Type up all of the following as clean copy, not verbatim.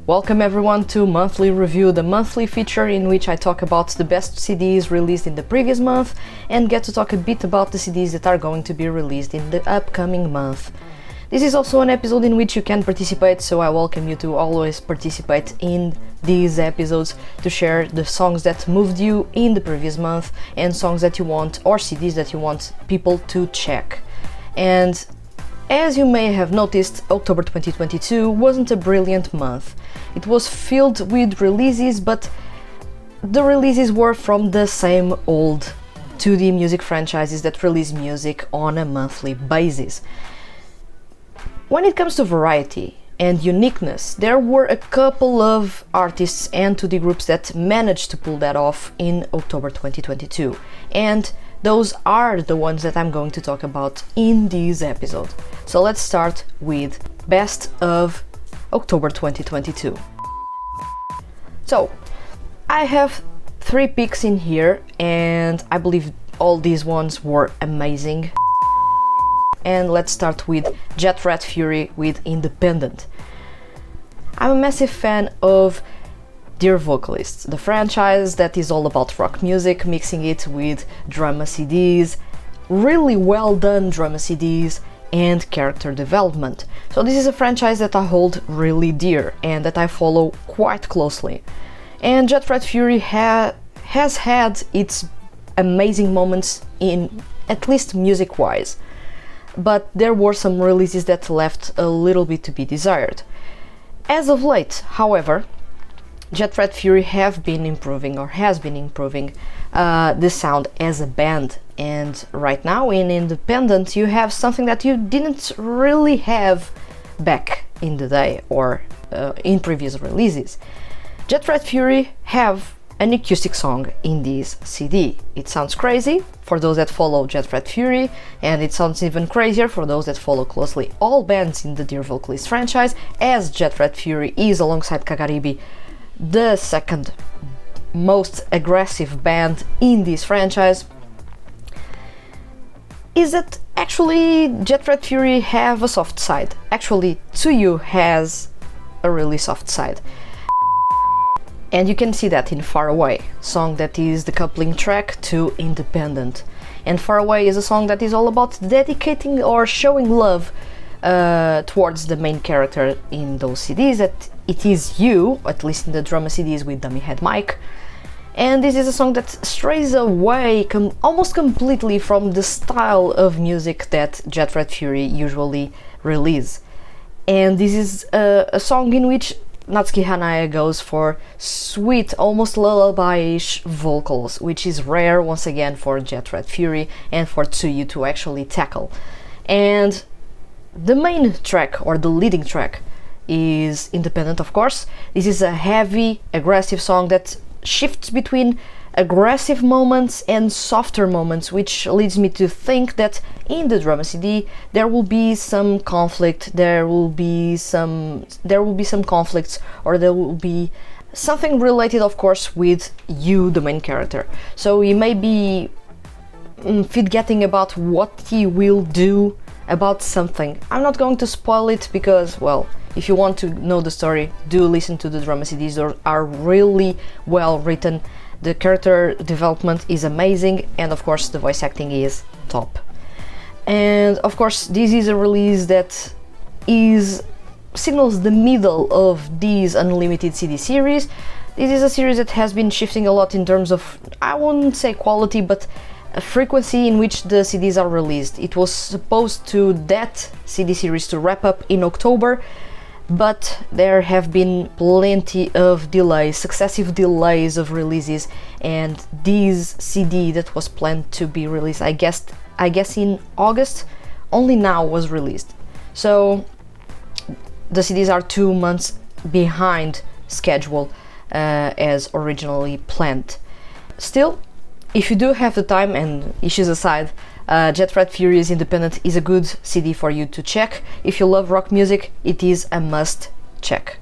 Welcome everyone to Monthly Review, the monthly feature in which I talk about the best CDs released in the previous month and get to talk a bit about the CDs that are going to be released in the upcoming month. This is also an episode in which you can participate, so I welcome you to always participate in these episodes to share the songs that moved you in the previous month and songs that you want or CDs that you want people to check. And as you may have noticed, October 2022 wasn't a brilliant month. It was filled with releases, but the releases were from the same old 2D music franchises that release music on a monthly basis. When it comes to variety and uniqueness, there were a couple of artists and 2D groups that managed to pull that off in October 2022, and those are the ones that I'm going to talk about in this episode. So let's start with Best of October 2022. So I have 3 picks in here and I believe all these ones were amazing. And let's start with Jet Rat Fury with Independent. I'm a massive fan of Dear Vocalists, the franchise that is all about rock music, mixing it with drama CDs, really well done drama CDs, and character development. So this is a franchise that I hold really dear and that I follow quite closely. And Jet Rat Fury has had its amazing moments in at least music-wise, but there were some releases that left a little bit to be desired. As of late, however, Jet Rat Fury has been improving the sound as a band, and right now in Independent you have something that you didn't really have back in the day or in previous releases. Jet Rat Fury have an acoustic song in this CD. It sounds crazy for those that follow Jet Rat Fury, and it sounds even crazier for those that follow closely all bands in the Dear Vocalist franchise, as Jet Rat Fury is, alongside Kagaribi, the second most aggressive band in this franchise. Is that actually Jet Rat Fury have a soft side. Actually, seiyuu has a really soft side. And you can see that in Far Away, song that is the coupling track to Independent. And Far Away is a song that is all about dedicating or showing love towards the main character in those CDs, that it is you, at least in the drama CDs with Dummy Head Mike. And this is a song that strays away almost completely from the style of music that Jet Rat Fury usually release. And this is a song in which Natsuki Hanaya goes for sweet, almost lullaby-ish vocals, which is rare once again for Jet Rat Fury and for seiyuu to actually tackle. And the main track, or the leading track, is Independent, of course. This is a heavy, aggressive song that shifts between aggressive moments and softer moments, which leads me to think that in the drama CD there will be some conflict, there will be some conflicts, or there will be something related, of course, with you, the main character. So you may be forgetting about what he will do about something. I'm not going to spoil it because, well, if you want to know the story, do listen to the drama CDs. They are really well written. The character development is amazing, and of course the voice acting is top. And of course this is a release that signals the middle of this Unlimited CD series. This is a series that has been shifting a lot in terms of, I wouldn't say quality, but a frequency in which the CDs are released. It was supposed to, that CD series, to wrap up in October, but there have been plenty of delays, successive delays of releases, and this CD that was planned to be released, I guess in August, only now was released. So the CDs are 2 months behind schedule as originally planned. Still, if you do have the time, and issues aside, Jet Rat Fury's Independent is a good CD for you to check. If you love rock music, it is a must check.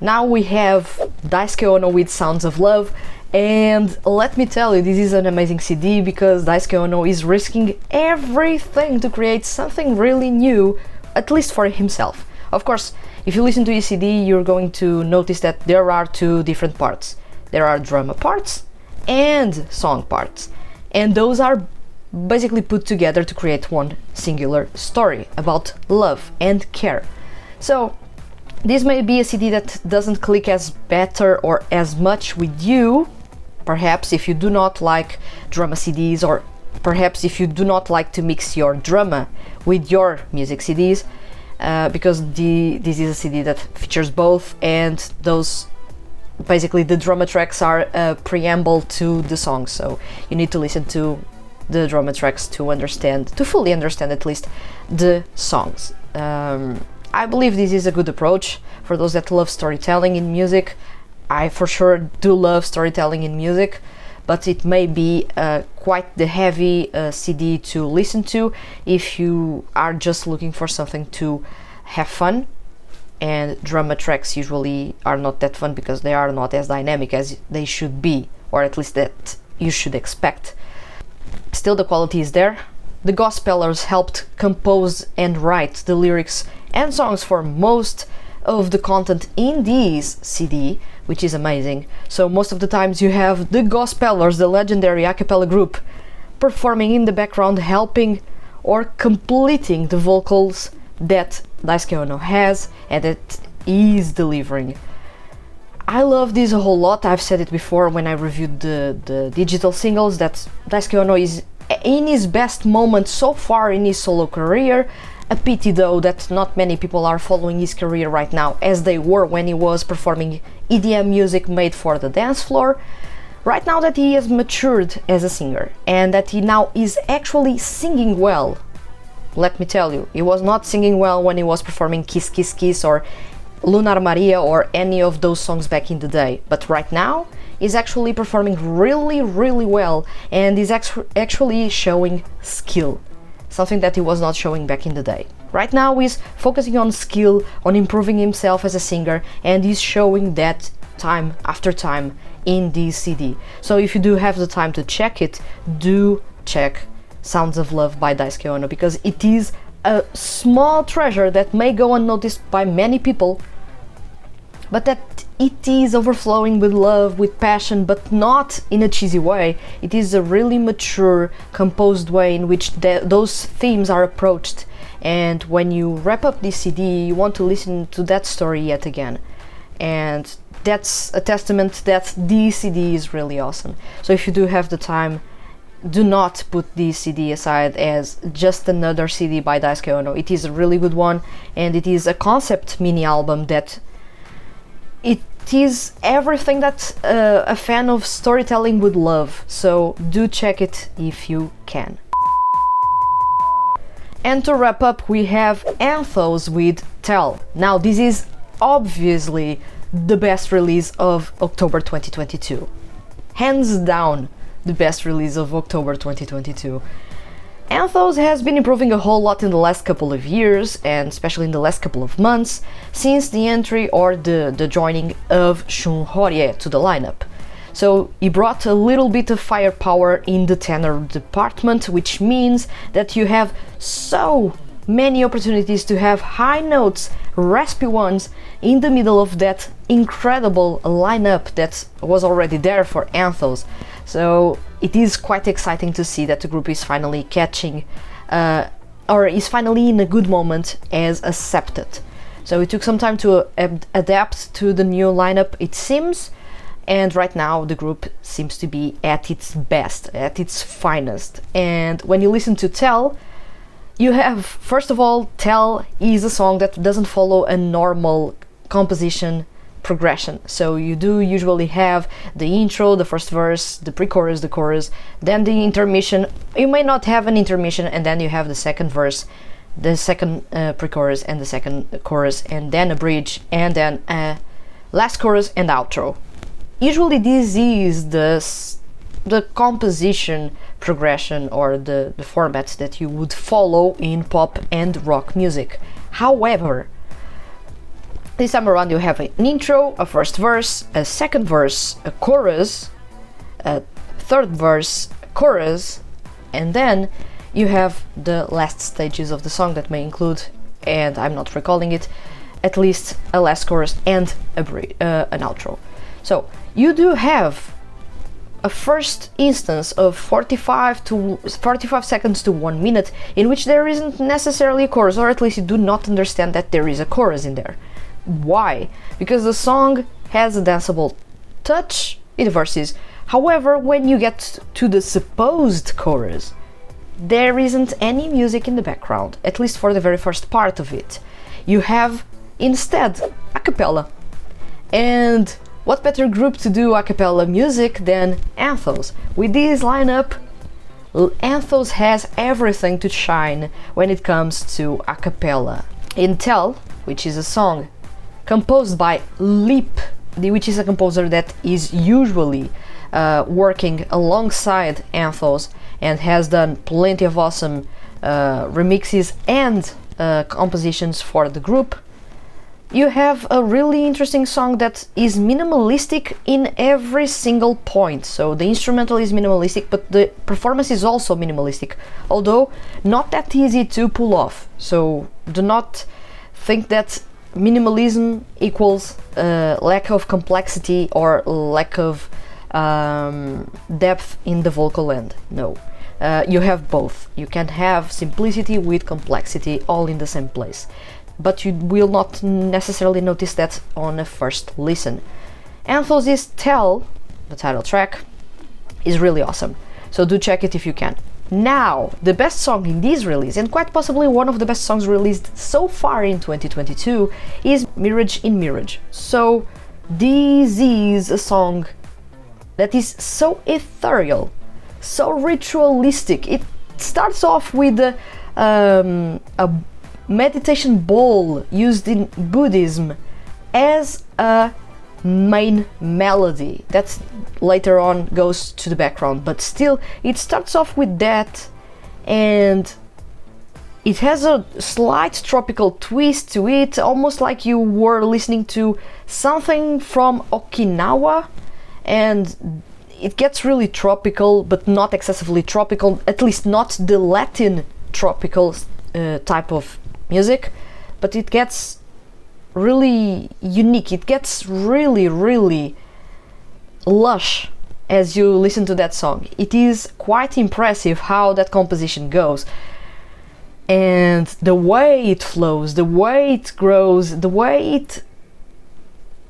Now we have Daisuke Ono with Sounds of Love, and let me tell you, this is an amazing CD because Daisuke Ono is risking everything to create something really new, at least for himself. Of course, If you listen to a CD, you're going to notice that there are two different parts. There are drama parts and song parts, and those are basically put together to create one singular story about love and care. So this may be a CD that doesn't click as better or as much with you, perhaps if you do not like drama CDs, or perhaps if you do not like to mix your drama with your music CDs, because this is a CD that features both, and those basically the drama tracks are a preamble to the song, so you need to listen to the drama tracks to fully understand at least the songs. I believe this is a good approach for those that love storytelling in music. I for sure do love storytelling in music, but it may be quite the heavy CD to listen to if you are just looking for something to have fun, and drama tracks usually are not that fun because they are not as dynamic as they should be, or at least that you should expect. Still, the quality is there. The gospelers helped compose and write the lyrics and songs for most of the content in this CD, which is amazing. So most of the times you have the gospelers, the legendary a cappella group, performing in the background, helping or completing the vocals that Daisuke Ono has and that he is delivering. I love this a whole lot. I've said it before when I reviewed the digital singles, that Daisuke Ono is in his best moment so far in his solo career. A pity though that not many people are following his career right now as they were when he was performing EDM music made for the dance floor. Right now that he has matured as a singer and that he now is actually singing well. Let me tell you, he was not singing well when he was performing Kiss Kiss Kiss or Lunar Maria or any of those songs back in the day, but right now he's actually performing really well, and is actually showing skill, something that he was not showing back in the day. Right now he's focusing on skill, on improving himself as a singer, and he's showing that time after time in this CD. So if you do have the time to check it, do check Sounds of Love by Daisuke Ono, because it is a small treasure that may go unnoticed by many people, but that it is overflowing with love, with passion, but not in a cheesy way. It is a really mature, composed way in which those themes are approached, and when you wrap up this CD you want to listen to that story yet again, and that's a testament that this CD is really awesome. So if you do have the time, do not put this CD aside as just another CD by Daisuke Ono. It is a really good one, and it is a concept mini album that it is everything that a fan of storytelling would love. So do check it if you can. And to wrap up, we have Anthos with Tell. Now this is obviously the best release of October 2022. Hands down, the best release of October 2022. Anthos has been improving a whole lot in the last couple of years, and especially in the last couple of months, since the entry or the joining of Shun Horie to the lineup. So he brought a little bit of firepower in the tenor department, which means that you have so many opportunities to have high notes, raspy ones, in the middle of that incredible lineup that was already there for Anthos. So it is quite exciting to see that the group is finally catching, or is finally in a good moment as a septet. So it took some time to adapt to the new lineup, it seems, and right now the group seems to be at its best, at its finest. And when you listen to Tell, you have, first of all, Tell is a song that doesn't follow a normal composition progression. So you do usually have the intro, the first verse, the pre-chorus, the chorus, then the intermission. You may not have an intermission, and then you have the second verse, the second pre-chorus and the second chorus, and then a bridge, and then a last chorus and outro. Usually this is the composition progression or the format that you would follow in pop and rock music. However, this time around you have an intro, a first verse, a second verse, a chorus, a third verse, a chorus, and then you have the last stages of the song that may include, and I'm not recalling it, at least a last chorus and an outro. So you do have a first instance of 45 seconds to 1 minute in which there isn't necessarily a chorus, or at least you do not understand that there is a chorus in there. Why? Because the song has a danceable touch in the verses. However, when you get to the supposed chorus, there isn't any music in the background, at least for the very first part of it. You have instead a cappella. And what better group to do a cappella music than Anthos? With this lineup, Anthos has everything to shine when it comes to a cappella. In Tell, which is a song composed by Leap, which is a composer that is usually working alongside Anthos and has done plenty of awesome remixes and compositions for the group, you have a really interesting song that is minimalistic in every single point. So the instrumental is minimalistic, but the performance is also minimalistic, although not that easy to pull off. So do not think that minimalism equals lack of complexity or lack of depth in the vocal end. No, you have both. You can have simplicity with complexity all in the same place, but you will not necessarily notice that on a first listen. Anthos' Tell, the title track, is really awesome, so do check it if you can. Now, the best song in this release, and quite possibly one of the best songs released so far in 2022, is Mirage in Mirage. So this is a song that is so ethereal, so ritualistic. It starts off with a meditation bowl used in Buddhism as a main melody that later on goes to the background, but still it starts off with that, and it has a slight tropical twist to it, almost like you were listening to something from Okinawa, and it gets really tropical but not excessively tropical, at least not the Latin tropical type of music, but it gets really unique. It gets really lush as you listen to that song. It is quite impressive how that composition goes, and the way it flows, the way it grows, the way it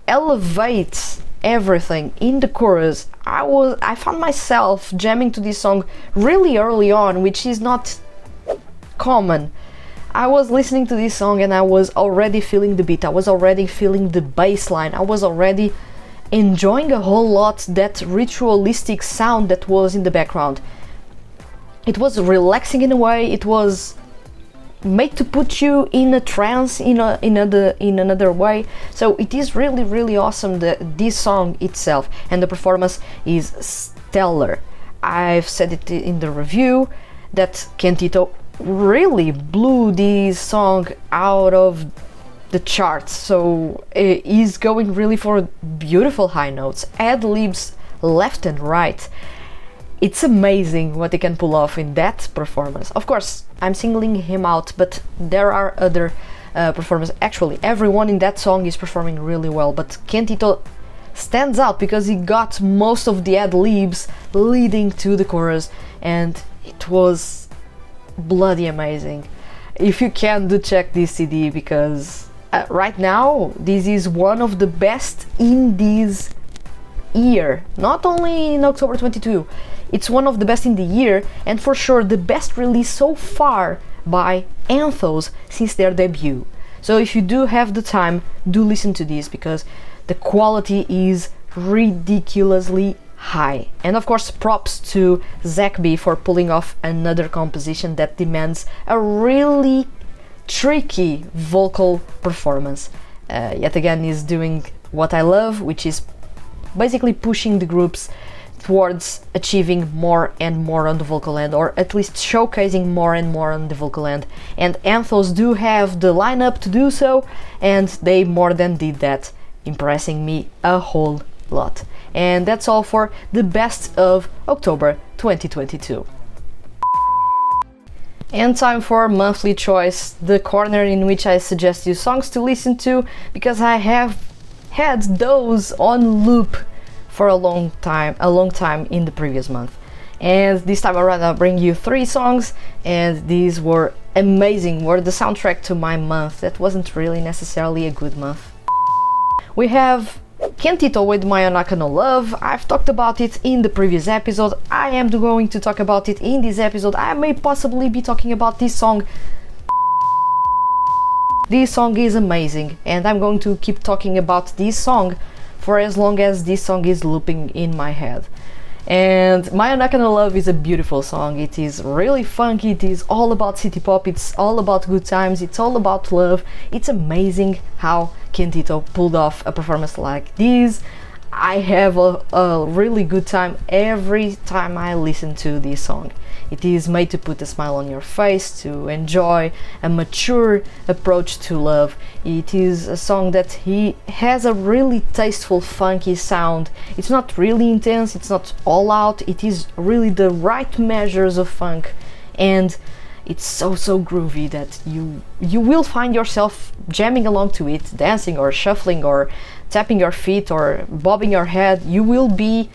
elevates everything in the chorus. I found myself jamming to this song really early on, which is not common. I was listening to this song and I was already feeling the beat, I was already feeling the bass line, I was already enjoying a whole lot that ritualistic sound that was in the background. It was relaxing in a way, it was made to put you in a trance in another way. So it is really awesome, this song itself, and the performance is stellar. I've said it in the review that Kentito really blew this song out of the charts, so he's going really for beautiful high notes, ad-libs left and right. It's amazing what he can pull off in that performance. Of course, I'm singling him out, but there are other performers. Actually, everyone in that song is performing really well, but Kentito stands out because he got most of the ad-libs leading to the chorus, and it was bloody amazing. If you can, do check this CD, because right now this is one of the best in this year, not only in October 22, it's one of the best in the year, and for sure the best release so far by Anthos since their debut. So if you do have the time, do listen to this, because the quality is ridiculously high. And of course, props to Zach B for pulling off another composition that demands a really tricky vocal performance. Yet again, he's doing what I love, which is basically pushing the groups towards achieving more and more on the vocal end, or at least showcasing more and more on the vocal end. And Anthos do have the lineup to do so, and they more than did that, impressing me a whole lot. And that's all for the best of October 2022. And time for monthly choice, the corner in which I suggest you songs to listen to, because I have had those on loop for a long time in the previous month. And this time around I'll bring you 3 songs, and these were amazing, were the soundtrack to my month that wasn't really necessarily a good month. We have Kentito with Mayonaka no Love. I've talked about it in the previous episode. I am going to talk about it in this episode. I may possibly be talking about this song. This song is amazing, and I'm going to keep talking about this song for as long as this song is looping in my head. And Mayonaka no Love is a beautiful song. It is really funky, it is all about city pop, it's all about good times, it's all about love. It's amazing how Kentito pulled off a performance like this. I have a really good time every time I listen to this song. It is made to put a smile on your face, to enjoy a mature approach to love. It is a song that he has a really tasteful, funky sound. It's not really intense, it's not all out, it is really the right measures of funk, and it's so groovy that you will find yourself jamming along to it, dancing or shuffling or tapping your feet or bobbing your head. You will be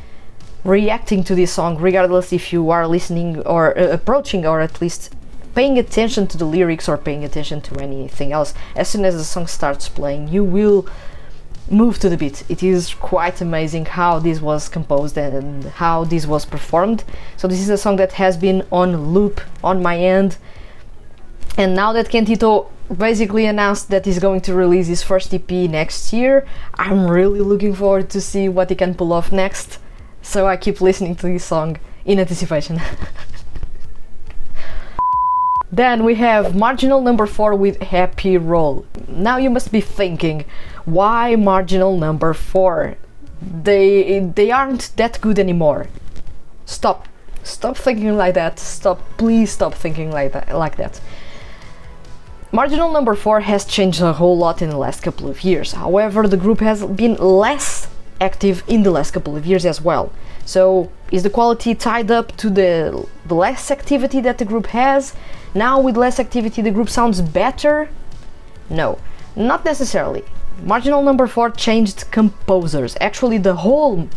reacting to this song regardless if you are listening or approaching or at least paying attention to the lyrics or paying attention to anything else. As soon as the song starts playing, you will move to the beat. It is quite amazing how this was composed and how this was performed. So this is a song that has been on loop on my end, and now that Kentito basically announced that he's going to release his first EP next year, I'm really looking forward to see what he can pull off next. So I keep listening to this song in anticipation. Then we have Marginal number 4 with Happy Roll. Now you must be thinking, why Marginal number 4? They aren't that good anymore. Stop thinking like that. Please stop thinking like that. Marginal number 4 has changed a whole lot in the last couple of years. However, the group has been less active in the last couple of years as well. So is the quality tied up to the less activity that the group has? Now with less activity the group sounds better? No, not necessarily. Marginal number 4 changed composers. Actually the whole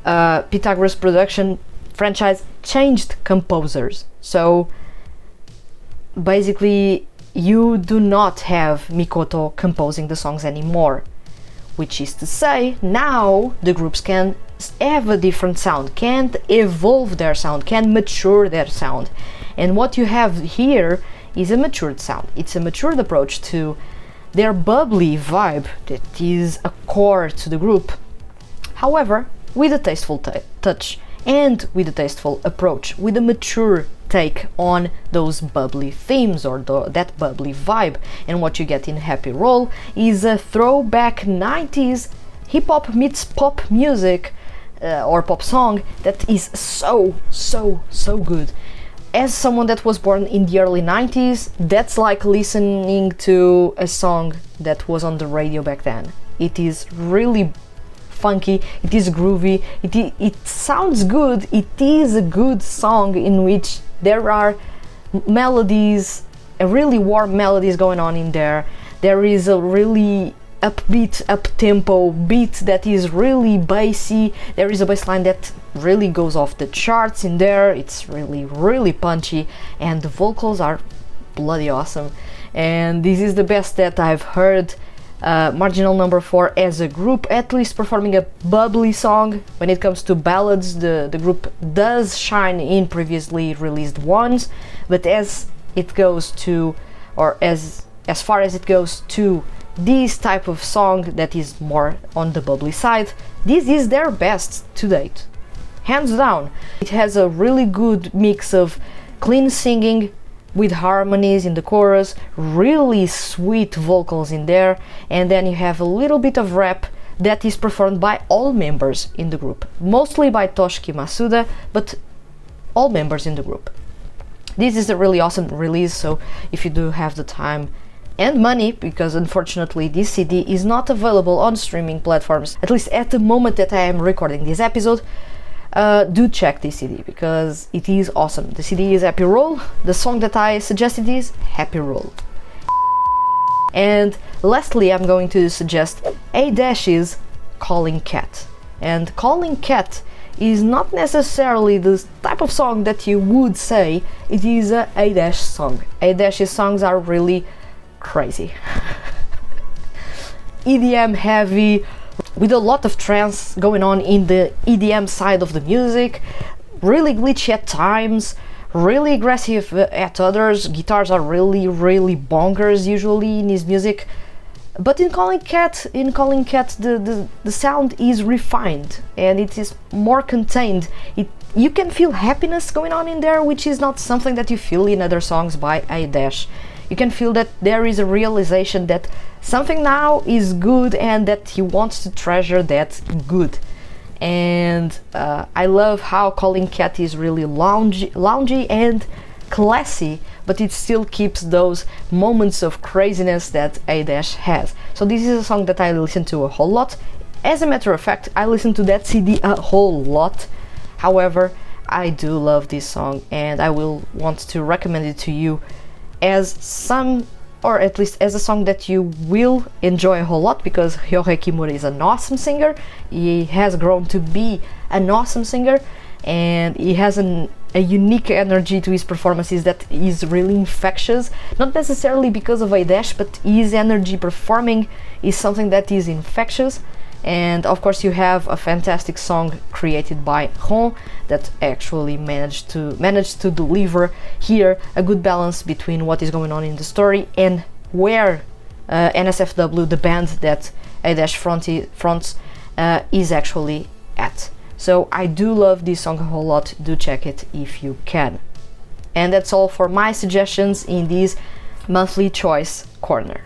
Pythagoras production franchise changed composers. So basically you do not have Mikoto composing the songs anymore, which is to say now the groups can have a different sound, can evolve their sound, can mature their sound. And what you have here is a matured sound. It's a matured approach to their bubbly vibe that is a core to the group. However, with a tasteful touch and with a tasteful approach, with a mature take on those bubbly themes or that bubbly vibe. And what you get in Happy Roll is a throwback 90s hip-hop meets pop music or pop song that is so good. As someone that was born in the early 90s, that's like listening to a song that was on the radio back then. It is really funky, it is groovy, it sounds good, it is a good song in which there are melodies, really warm melodies going on in there. There is a really upbeat, up-tempo beat that is really bassy. There is a bass line that really goes off the charts in there. It's really punchy, and the vocals are bloody awesome. And this is the best that I've heard Marginal number 4 as a group, at least performing a bubbly song. When it comes to ballads, the group does shine in previously released ones, but as it goes to, or as far as it goes to this type of song that is more on the bubbly side, this is their best to date, hands down. It has a really good mix of clean singing with harmonies in the chorus, really sweet vocals in there, and then you have a little bit of rap that is performed by all members in the group, mostly by Toshiki Masuda, but all members in the group. This is a really awesome release, so if you do have the time and money, because unfortunately this CD is not available on streaming platforms, at least at the moment that I am recording this episode, do check this CD because it is awesome. The CD is Happy Roll. The song that I suggested is Happy Roll. And lastly, I'm going to suggest A-Dash's Calling Cat. And Calling Cat is not necessarily the type of song that you would say it is a A-Dash song. A-Dash's songs are really crazy. EDM heavy, with a lot of trance going on in the EDM side of the music, really glitchy at times, really aggressive at others. Guitars are really bonkers usually in his music, but in Calling Cat the sound is refined and it is more contained. You can feel happiness going on in there, which is not something that you feel in other songs by A-Dash. You can feel that there is a realization that something now is good and that he wants to treasure that good. And I love how Calling Cat is really loungy and classy, but it still keeps those moments of craziness that A-Dash has. So this is a song that I listen to a whole lot. As a matter of fact, I listen to that CD a whole lot. However, I do love this song and I will want to recommend it to you as some, or at least as a song that you will enjoy a whole lot, because Ryohei Kimura is an awesome singer. He has grown to be an awesome singer and he has a unique energy to his performances that is really infectious, not necessarily because of A-Dash, but his energy performing is something that is infectious. And of course you have a fantastic song created by Ron that actually managed to deliver here a good balance between what is going on in the story and where NSFW, the band that A-Dash fronts, is actually at. So I do love this song a whole lot. Do check it if you can. And that's all for my suggestions in this monthly choice corner.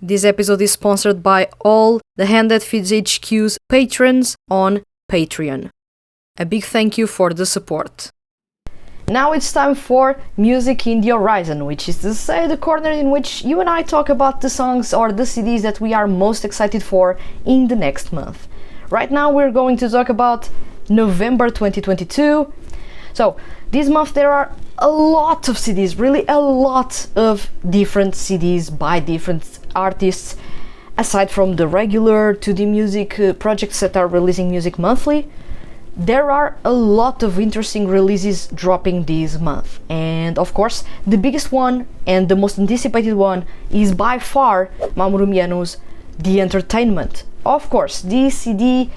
This episode is sponsored by all the Hand That Feeds HQ's patrons on Patreon. A big thank you for the support. Now it's time for Music in the Horizon, which is to say the corner in which you and I talk about the songs or the CDs that we are most excited for in the next month. Right now we're going to talk about November 2022. So this month there are a lot of CDs, really a lot of different CDs by different artists, aside from the regular 2D music projects that are releasing music monthly. There are a lot of interesting releases dropping this month, and of course the biggest one and the most anticipated one is by far Mamoru Miyano's The Entertainment. Of course, this CD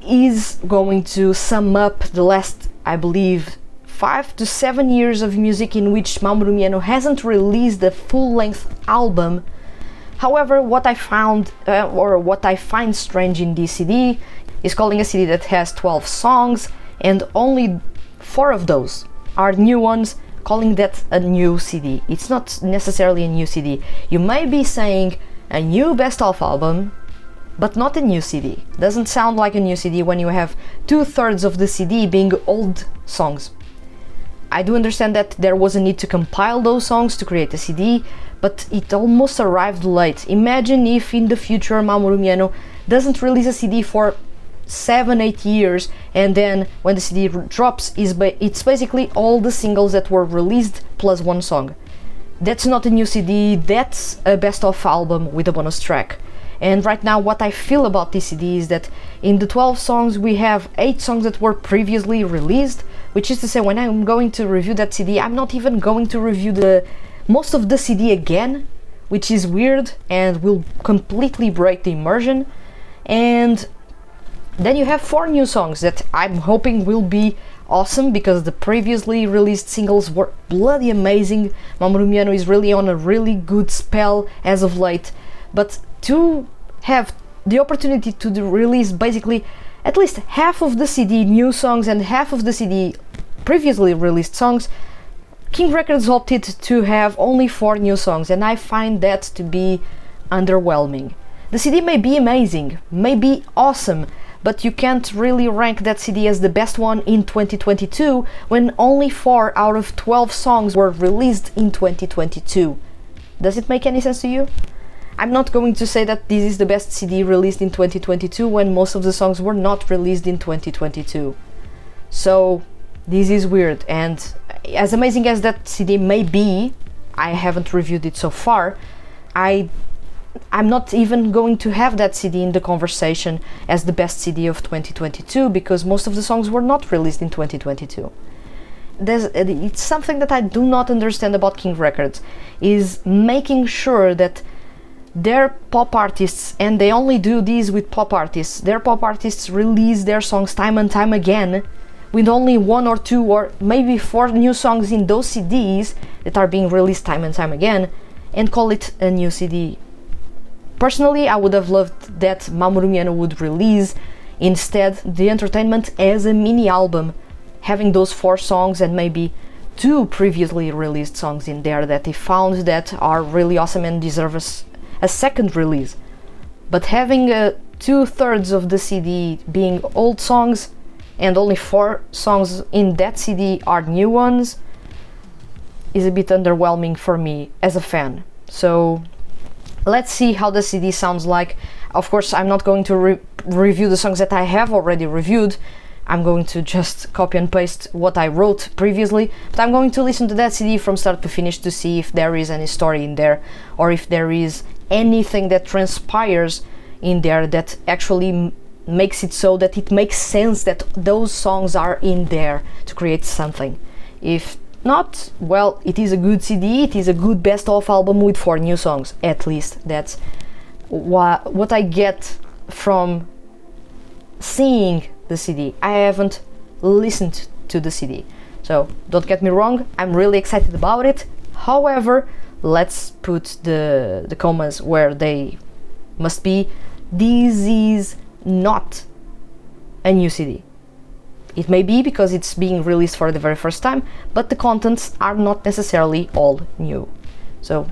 is going to sum up the last, I believe, 5 to 7 years of music in which Mamoru Miyano hasn't released a full-length album. However, what I found, or what I find strange in this CD, is calling a CD that has 12 songs and only 4 of those are new ones, calling that a new CD. It's not necessarily a new CD. You may be saying a new best of album, but not a new CD. Doesn't sound like a new CD when you have 2/3 of the CD being old songs. I do understand that there was a need to compile those songs to create a CD, but it almost arrived late. Imagine if in the future Mamoru Miyano doesn't release a CD for 7-8 years, and then when the CD drops, it's basically all the singles that were released plus one song. That's not a new CD, that's a best of album with a bonus track. And right now what I feel about this CD is that in the 12 songs we have 8 songs that were previously released, which is to say when I'm going to review that CD I'm not even going to review most of the CD again, which is weird and will completely break the immersion. And then you have 4 new songs that I'm hoping will be awesome because the previously released singles were bloody amazing. Mamoru Miyano is really on a really good spell as of late, but to have the opportunity to release basically at least half of the CD new songs and half of the CD previously released songs, King Records opted to have only 4 new songs, and I find that to be underwhelming. The CD may be amazing, may be awesome, but you can't really rank that CD as the best one in 2022 when only 4 out of 12 songs were released in 2022. Does it make any sense to you? I'm not going to say that this is the best CD released in 2022 when most of the songs were not released in 2022. So this is weird, and as amazing as that CD may be, I haven't reviewed it so far. I'm not even going to have that CD in the conversation as the best CD of 2022 because most of the songs were not released in 2022. It's something that I do not understand about King Records, is making sure that their pop artists, and they only do this with pop artists, their pop artists release their songs time and time again with only 1 or 2 or maybe 4 new songs in those CDs that are being released time and time again, and call it a new CD. Personally, I would have loved that Mamoru Miyano would release instead the Entertainment as a mini album, having those 4 songs and maybe 2 previously released songs in there that they found that are really awesome and deserve a second release. But having 2/3 of the CD being old songs and only 4 songs in that CD are new ones is a bit underwhelming for me as a fan. So let's see how the CD sounds like. Of course, I'm not going to review the songs that I have already reviewed. I'm going to just copy and paste what I wrote previously, but I'm going to listen to that CD from start to finish to see if there is any story in there, or if there is anything that transpires in there that actually makes it so that it makes sense that those songs are in there to create something. If not, well, it is a good CD, it is a good best of album with 4 new songs, at least. That's what I get from seeing the CD. I haven't listened to the CD, so don't get me wrong, I'm really excited about it. However, let's put the commas where they must be. This is not a new CD. It may be because it's being released for the very first time, but the contents are not necessarily all new. So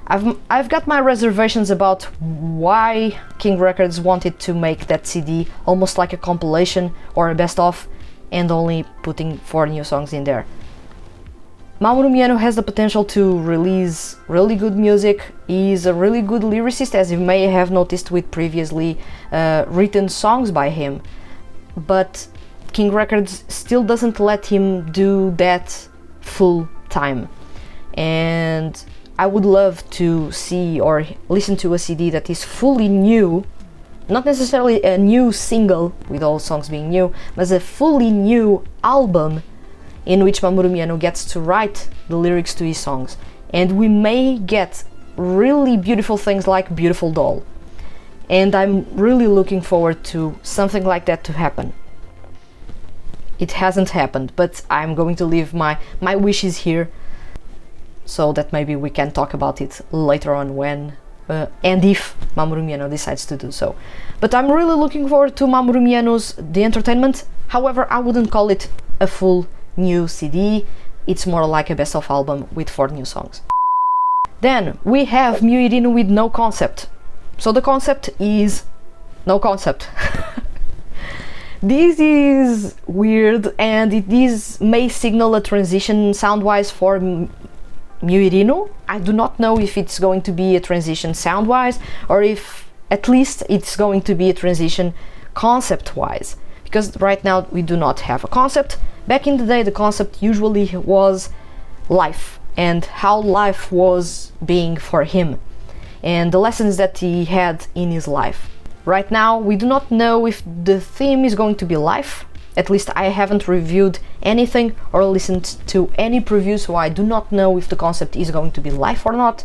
I've got my reservations about why King Records wanted to make that CD almost like a compilation or a best of and only putting 4 new songs in there. Mamoru Miyano has the potential to release really good music. He's a really good lyricist, as you may have noticed with previously written songs by him. But King Records still doesn't let him do that full time. And I would love to see or listen to a CD that is fully new, not necessarily a new single with all songs being new, but a fully new album in which Mamoru Miyano gets to write the lyrics to his songs. And we may get really beautiful things like Beautiful Doll. And I'm really looking forward to something like that to happen. It hasn't happened, but I'm going to leave my wishes here, so that maybe we can talk about it later on when and if Mamoru Miyano decides to do so. But I'm really looking forward to Mamoru Miyano's The Entertainment. However, I wouldn't call it a full new CD. It's more like a best of album with 4 new songs. Then we have Myuirinu with No Concept. So the concept is no concept. This is weird, and this may signal a transition sound-wise for Myuirinu. I do not know if it's going to be a transition sound-wise, or if at least it's going to be a transition concept-wise, because right now we do not have a concept. Back in the day, the concept usually was life, and how life was being for him, and the lessons that he had in his life. Right now, we do not know if the theme is going to be life. At least I haven't reviewed anything or listened to any preview, so I do not know if the concept is going to be life or not.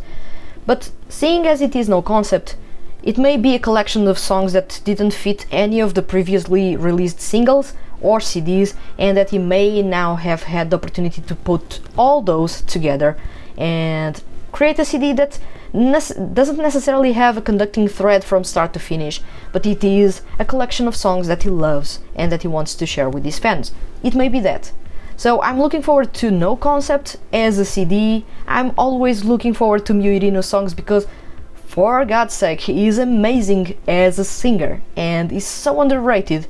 But seeing as it is no concept, it may be a collection of songs that didn't fit any of the previously released singles or CDs, and that he may now have had the opportunity to put all those together and create a CD that doesn't necessarily have a conducting thread from start to finish, but it is a collection of songs that he loves and that he wants to share with his fans. It may be that. So I'm looking forward to No Concept as a CD. I'm always looking forward to Myuirinu songs because, for God's sake, he is amazing as a singer and is so underrated.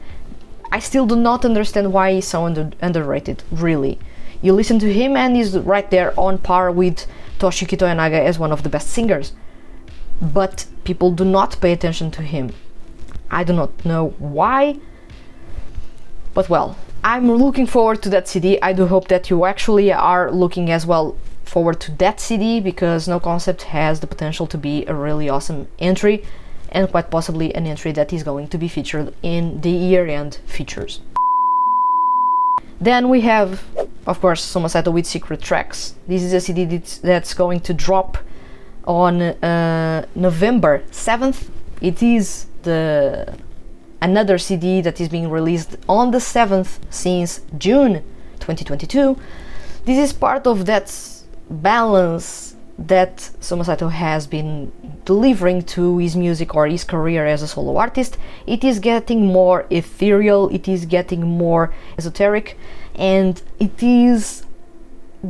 I still do not understand why he's so underrated, really. You listen to him and he's right there on par with Toshiki Toyonaga as one of the best singers. but people do not pay attention to him. I do not know why, but well, I'm looking forward to that CD. I do hope that you actually are looking as well forward to that CD, because No Concept has the potential to be a really awesome entry, and quite possibly an entry that is going to be featured in the year-end features. Then we have, of course, Soma Saito with Secret Tracks. This is a CD that's going to drop on November 7th. It is another CD that is being released on the 7th since June 2022. This is part of that balance that Soma Saito has been delivering to his music or his career as a solo artist. It is getting more ethereal, it is getting more esoteric, and it is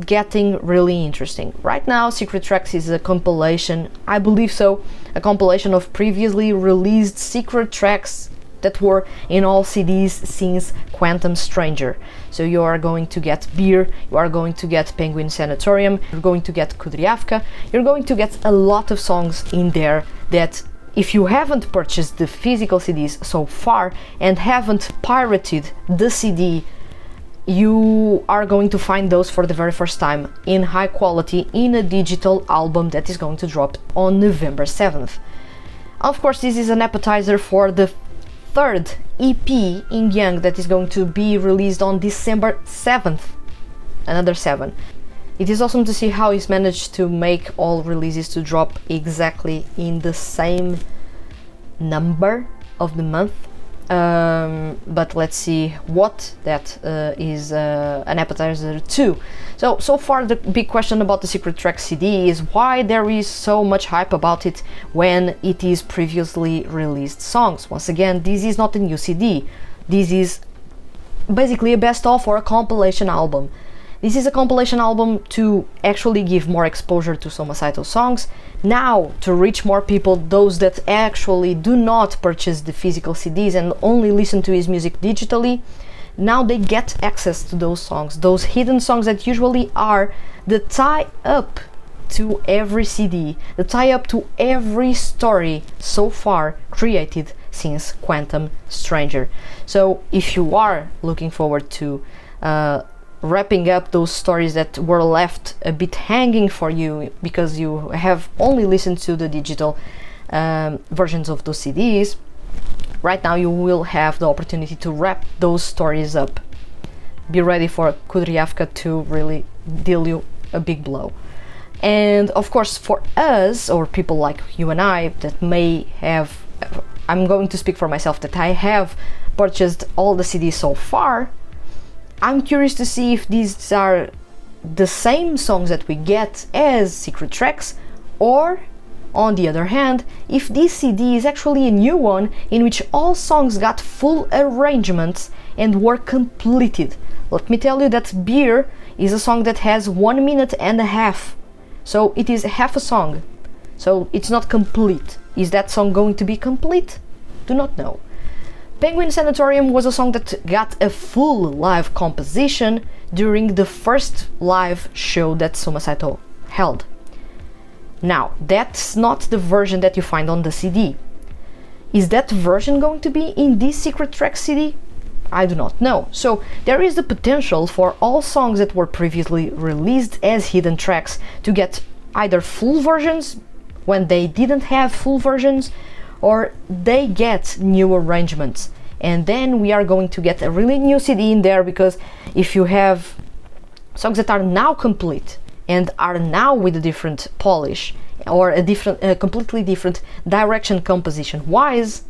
getting really interesting. Right now, Secret Tracks is a compilation, I believe so, a compilation of previously released secret tracks that were in all CDs since Quantum Stranger. So you are going to get Beer, you are going to get Penguin Sanatorium, you're going to get Kudryavka, you're going to get a lot of songs in there that, if you haven't purchased the physical CDs so far and haven't pirated the CD, you are going to find those for the very first time in high quality in a digital album that is going to drop on November 7th. Of course, this is an appetizer for the third EP in Young that is going to be released on December 7th. Another 7. It is awesome to see how he's managed to make all releases to drop exactly in the same number of the month. But let's see what that is an appetizer to. So far the big question about the Secret Track CD is why there is so much hype about it when it is previously released songs. Once again, this is not a new CD. This is basically a best-of or a compilation album. This is a compilation album to actually give more exposure to Soma Saito songs, now to reach more people, those that actually do not purchase the physical CDs and only listen to his music digitally. Now they get access to those songs, those hidden songs that usually are the tie-up to every CD, the tie-up to every story so far created since Quantum Stranger. So if you are looking forward to wrapping up those stories that were left a bit hanging for you because you have only listened to the digital versions of those CDs, right now you will have the opportunity to wrap those stories up. Be ready for Kudryavka to really deal you a big blow. And of course, for us, or people like you and I that may have, I'm going to speak for myself, that I have purchased all the CDs so far, I'm curious to see if these are the same songs that we get as secret tracks, or on the other hand, if this CD is actually a new one in which all songs got full arrangements and were completed. Let me tell you that Beer is a song that has 1 minute and a half, so it is half a song, so it's not complete. Is that song going to be complete? Do not know. Penguin Sanatorium was a song that got a full live composition during the first live show that Soma Saito held. Now, that's not the version that you find on the CD. Is that version going to be in this Secret Track CD? I do not know. So there is the potential for all songs that were previously released as hidden tracks to get either full versions when they didn't have full versions, or they get new arrangements, and then we are going to get a really new CD in there, because if you have songs that are now complete and are now with a different polish or a completely different direction composition wise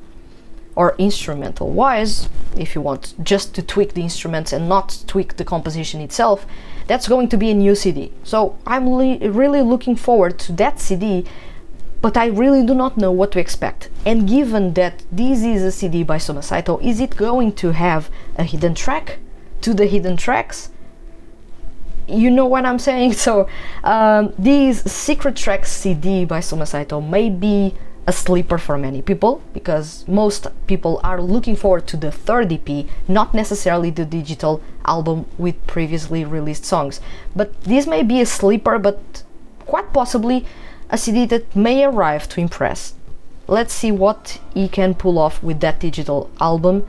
or instrumental wise, if you want just to tweak the instruments and not tweak the composition itself, that's going to be a new CD. So I'm really looking forward to that CD, but I really do not know what to expect. And given that this is a CD by Soma Saito, is it going to have a hidden track to the hidden tracks? You know what I'm saying? So this Secret Tracks CD by Soma Saito may be a sleeper for many people, because most people are looking forward to the third EP, not necessarily the digital album with previously released songs. But this may be a sleeper, but quite possibly a CD that may arrive to impress. Let's see what he can pull off with that digital album.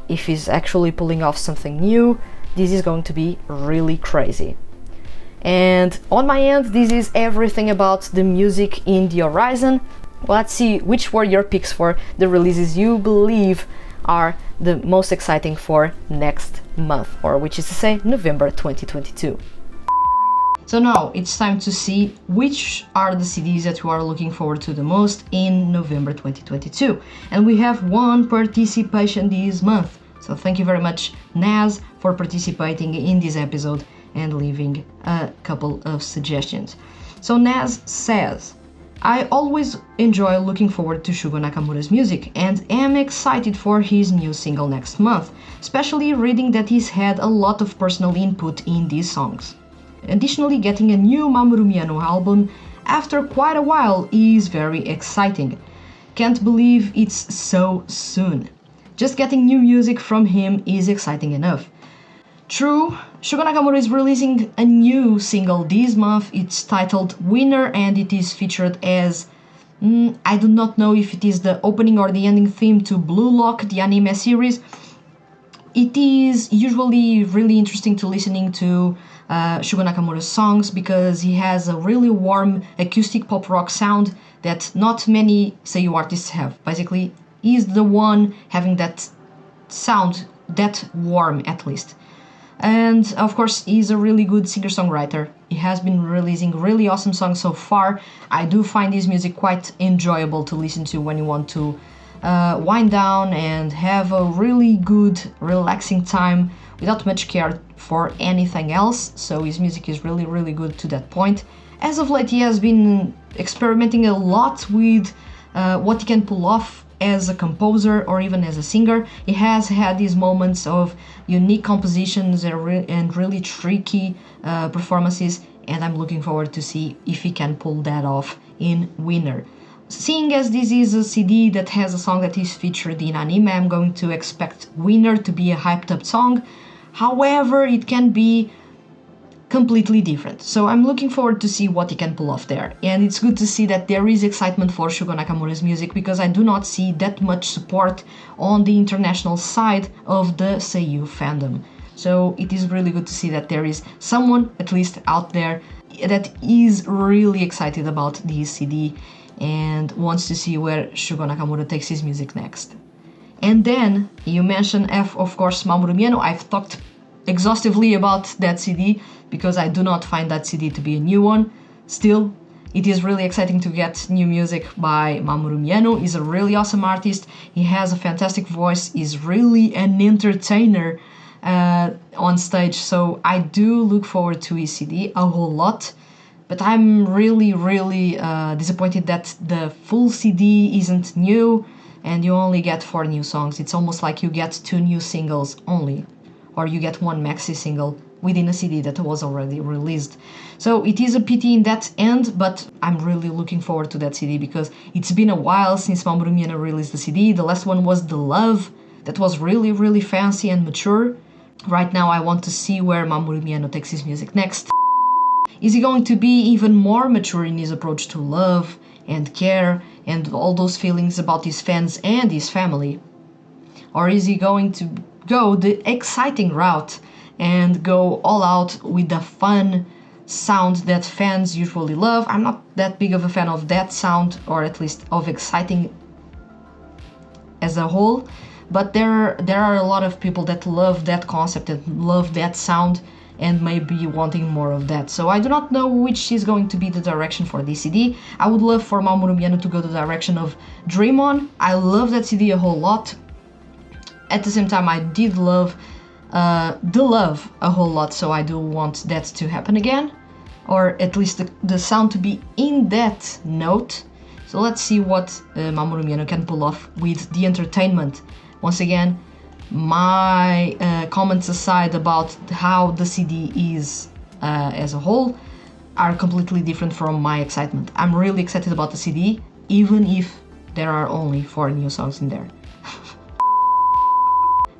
If he's actually pulling off something new, this is going to be really crazy. And on my end, this is everything about the music in the horizon. Let's see which were your picks for the releases you believe are the most exciting for next month, or which is to say November 2022. So now it's time to see which are the CDs that you are looking forward to the most in November 2022. And we have one participation this month. So thank you very much, Naz, for participating in this episode and leaving a couple of suggestions. So Naz says, I always enjoy looking forward to Shugo Nakamura's music and am excited for his new single next month, especially reading that he's had a lot of personal input in these songs. Additionally, getting a new Mamoru Miyano album after quite a while is very exciting. Can't believe it's so soon. Just getting new music from him is exciting enough. True, Shugo Nakamura is releasing a new single this month. It's titled Winner and it is featured as I do not know if it is the opening or the ending theme to Blue Lock, the anime series. It is usually really interesting to listening to Shugo Nakamura's songs because he has a really warm acoustic pop rock sound that not many seiyuu artists have. Basically, he's the one having that sound, that warm at least. And of course, he's a really good singer-songwriter. He has been releasing really awesome songs so far. I do find his music quite enjoyable to listen to when you want to wind down and have a really good, relaxing time without much care for anything else. So his music is really, really good to that point. As of late, he has been experimenting a lot with what he can pull off as a composer or even as a singer. He has had these moments of unique compositions and really tricky performances, and I'm looking forward to see if he can pull that off in Winner. Seeing as this is a CD that has a song that is featured in anime, I'm going to expect Winner to be a hyped up song. However, it can be completely different. So I'm looking forward to see what he can pull off there. And it's good to see that there is excitement for Shugo Nakamura's music because I do not see that much support on the international side of the seiyuu fandom. So it is really good to see that there is someone, at least out there, that is really excited about this CD and wants to see where Shugo Nakamura takes his music next. And then you mentioned of course Mamoru Miyano. I've talked exhaustively about that CD because I do not find that CD to be a new one. Still, it is really exciting to get new music by Mamoru Miyano. He's a really awesome artist. He has a fantastic voice. He's really an entertainer on stage. So I do look forward to his CD a whole lot. But I'm really, really disappointed that the full CD isn't new and you only get 4 new songs. It's almost like you get 2 new singles only, or you get 1 maxi single within a CD that was already released. So it is a pity in that end, but I'm really looking forward to that CD because it's been a while since Mamoru Miyano released the CD. The last one was The Love, that was really, really fancy and mature. Right now I want to see where Mamoru Miyano takes his music next. Is he going to be even more mature in his approach to love and care and all those feelings about his fans and his family? Or is he going to go the exciting route and go all out with the fun sound that fans usually love? I'm not that big of a fan of that sound, or at least of exciting as a whole, but there are a lot of people that love that concept and love that sound and may be wanting more of that. So I do not know which is going to be the direction for this CD. I would love for Mamoru Miyano to go the direction of Dream On. I love that CD a whole lot. At the same time, I did love The Love a whole lot, so I do want that to happen again, or at least the sound to be in that note. So let's see what Mamoru Miyano can pull off with the entertainment. Once again, my comments aside about how the CD is as a whole are completely different from my excitement. I'm really excited about the CD, even if there are only 4 new songs in there.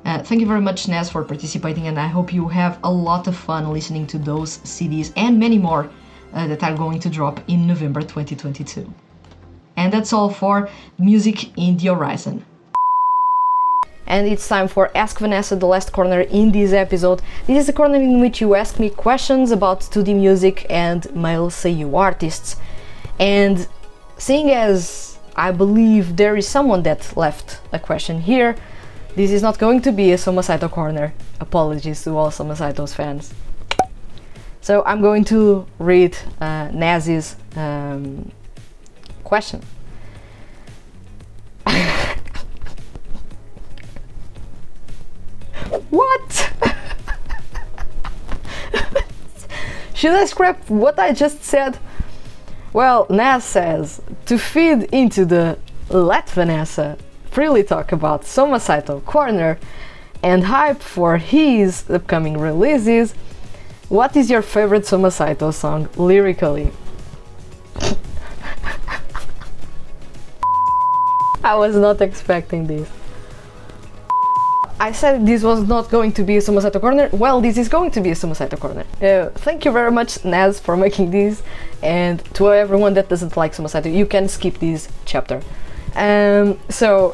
Thank you very much, Naz, for participating, and I hope you have a lot of fun listening to those CDs and many more that are going to drop in November 2022. And that's all for Music in the Horizon. And it's time for Ask Vanessa, the last corner in this episode. This is a corner in which you ask me questions about 2D music and male seiyuu artists. And seeing as I believe there is someone that left a question here, this is not going to be a Soma Saito corner. Apologies to all Soma Saito's fans. So I'm going to read Naz's question. What? Should I scrap what I just said? Well, Naz says, to feed into the Let Vanessa freely talk about Soma Saito corner and hype for his upcoming releases, what is your favorite Soma Saito song lyrically? I was not expecting this. I said this was not going to be a Soma Saito corner. Well, this is going to be a Soma Saito corner. Thank you very much, Naz, for making this, and to everyone that doesn't like Soma Saito, you can skip this chapter. So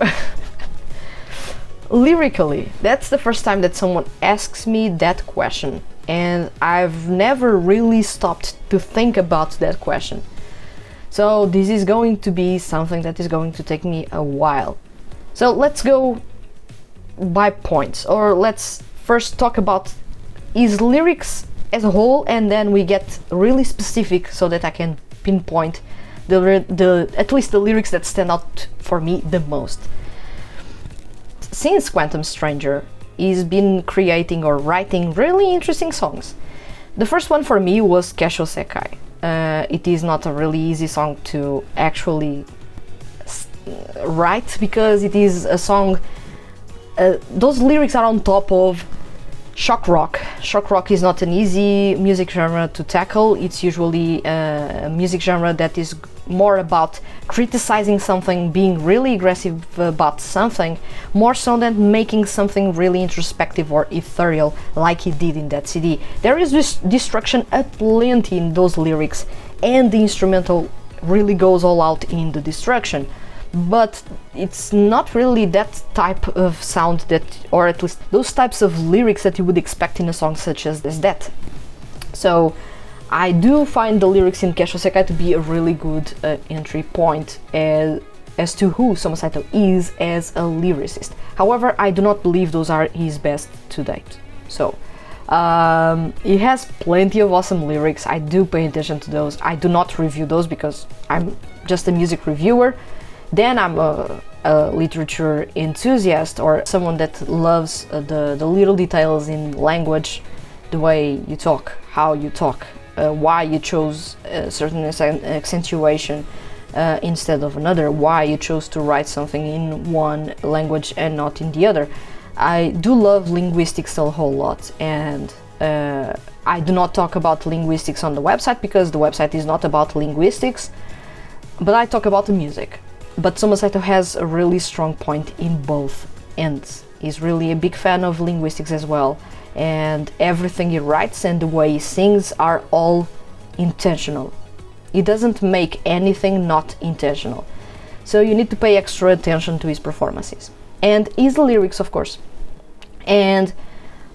lyrically, that's the first time that someone asks me that question, and I've never really stopped to think about that question. So this is going to be something that is going to take me a while. So let's go by points, or let's first talk about his lyrics as a whole, and then we get really specific so that I can pinpoint at least the lyrics that stand out for me the most. Since Quantum Stranger, he's been creating or writing really interesting songs. The first one for me was Kesho Sekai. It is not a really easy song to actually write, because it is a song, those lyrics are on top of shock rock. Shock rock is not an easy music genre to tackle. It's usually a music genre that is more about criticizing something, being really aggressive about something, more so than making something really introspective or ethereal like he did in that CD. There is this destruction aplenty in those lyrics, and the instrumental really goes all out in the destruction. But it's not really that type of sound that, or at least those types of lyrics that you would expect in a song such as that. So I do find the lyrics in Kesho Sekai to be a really good entry point as to who Soma Saito is as a lyricist. However, I do not believe those are his best to date. So he has plenty of awesome lyrics. I do pay attention to those. I do not review those because I'm just a music reviewer. Then I'm a literature enthusiast, or someone that loves the little details in language, the way you talk, how you talk, why you chose a certain accentuation instead of another, why you chose to write something in one language and not in the other. I do love linguistics a whole lot, and I do not talk about linguistics on the website because the website is not about linguistics, but I talk about the music. But Soma Saito has a really strong point in both ends. He's really a big fan of linguistics as well, and everything he writes and the way he sings are all intentional. He doesn't make anything not intentional. So you need to pay extra attention to his performances. And his lyrics, of course. And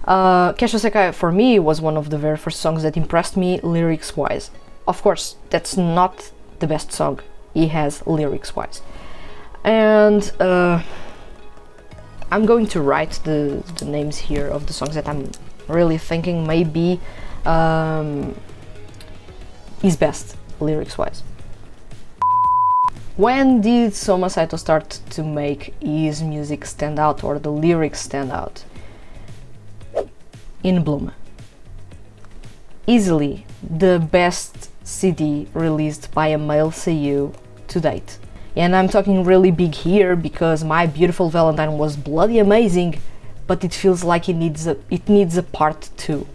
Kesho Sekai for me was one of the very first songs that impressed me lyrics-wise. Of course, that's not the best song he has lyrics-wise. And I'm going to write the names here of the songs that I'm really thinking may be his best lyrics-wise. When did Soma Saito start to make his music stand out, or the lyrics stand out? In Bloom. Easily the best CD released by a male seiyuu to date. And I'm talking really big here because My Beautiful Valentine was bloody amazing, but it feels like it needs a part 2.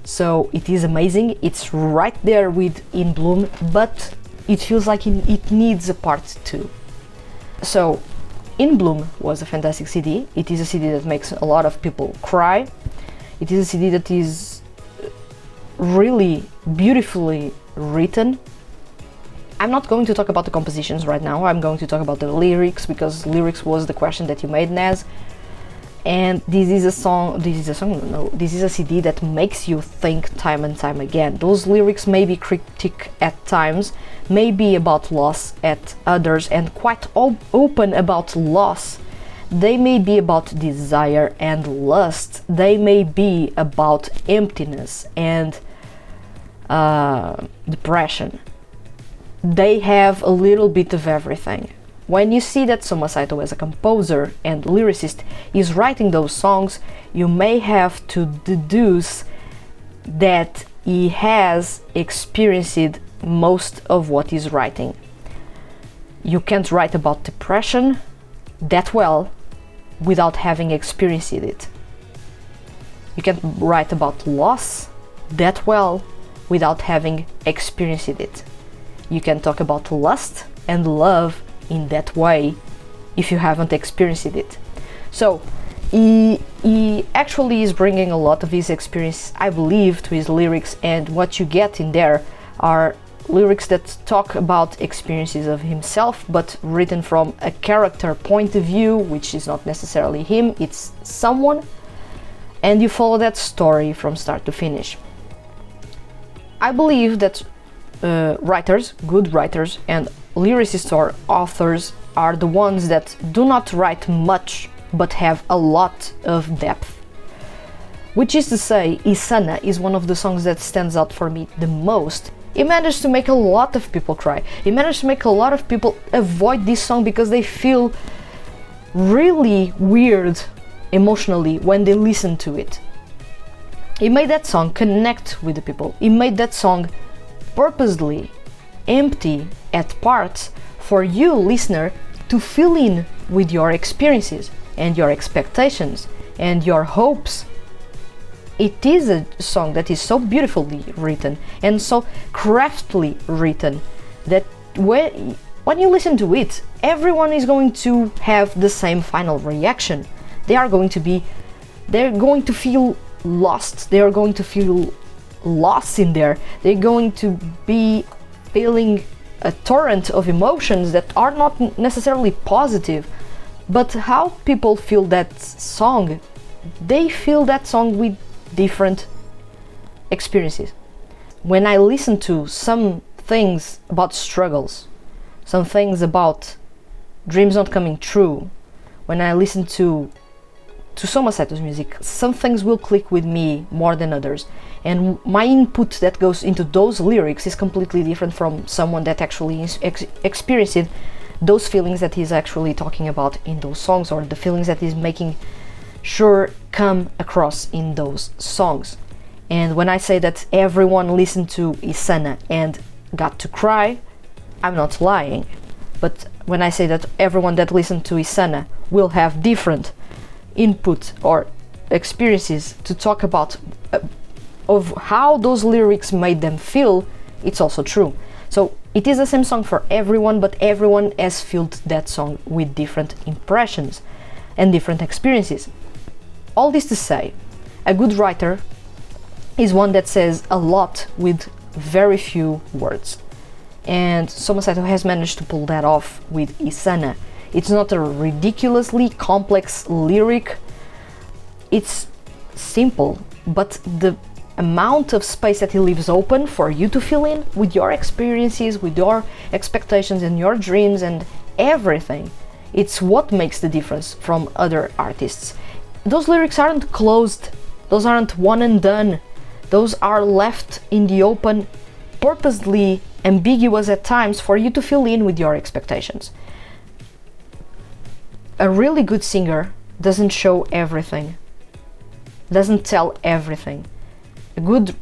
So it is amazing, it's right there with In Bloom, but it feels like it needs a part 2. So In Bloom was a fantastic CD. It is a CD that makes a lot of people cry. It is a CD that is really beautifully written. I'm not going to talk about the compositions right now, I'm going to talk about the lyrics, because lyrics was the question that you made, Naz. And this is a CD that makes you think time and time again. Those lyrics may be cryptic at times, may be about loss at others, and quite open about loss. They may be about desire and lust. They may be about emptiness and depression. They have a little bit of everything. When you see that Soma Saito as a composer and lyricist is writing those songs, you may have to deduce that he has experienced most of what he's writing. You can't write about depression that well without having experienced it. You can't write about loss that well without having experienced it. You can talk about lust and love in that way if you haven't experienced it. So he actually is bringing a lot of his experience, I believe, to his lyrics, and what you get in there are lyrics that talk about experiences of himself, but written from a character point of view, which is not necessarily him, it's someone, and you follow that story from start to finish. I believe that writers, good writers, and lyricists or authors are the ones that do not write much but have a lot of depth. Which is to say, Isana is one of the songs that stands out for me the most. He managed to make a lot of people cry. He managed to make a lot of people avoid this song because they feel really weird emotionally when they listen to it. He made that song connect with the people. He made that song purposely empty at parts for you, listener, to fill in with your experiences and your expectations and your hopes. It is a song that is so beautifully written and so craftily written that when you listen to it, everyone is going to have the same final reaction. They're going to feel lost, they are going to feel lost in there, they're going to be feeling a torrent of emotions that are not necessarily positive. But how people feel that song, they feel that song with different experiences. When I listen to some things about struggles, some things about dreams not coming true, when I listen to Soma Saito's music, some things will click with me more than others, and my input that goes into those lyrics is completely different from someone that actually experienced those feelings that he's actually talking about in those songs, or the feelings that he's making sure come across in those songs. And when I say that everyone listened to Isana and got to cry, I'm not lying. But when I say that everyone that listened to Isana will have different input or experiences to talk about of how those lyrics made them feel, it's also true. So it is the same song for everyone, but everyone has felt that song with different impressions and different experiences. All this to say, a good writer is one that says a lot with very few words. And Soma Saito has managed to pull that off with Isana. It's not a ridiculously complex lyric, it's simple, but the amount of space that he leaves open for you to fill in with your experiences, with your expectations and your dreams and everything, it's what makes the difference from other artists. Those lyrics aren't closed, those aren't one and done, those are left in the open, purposely ambiguous at times for you to fill in with your expectations. A really good singer doesn't show everything, doesn't tell everything. A good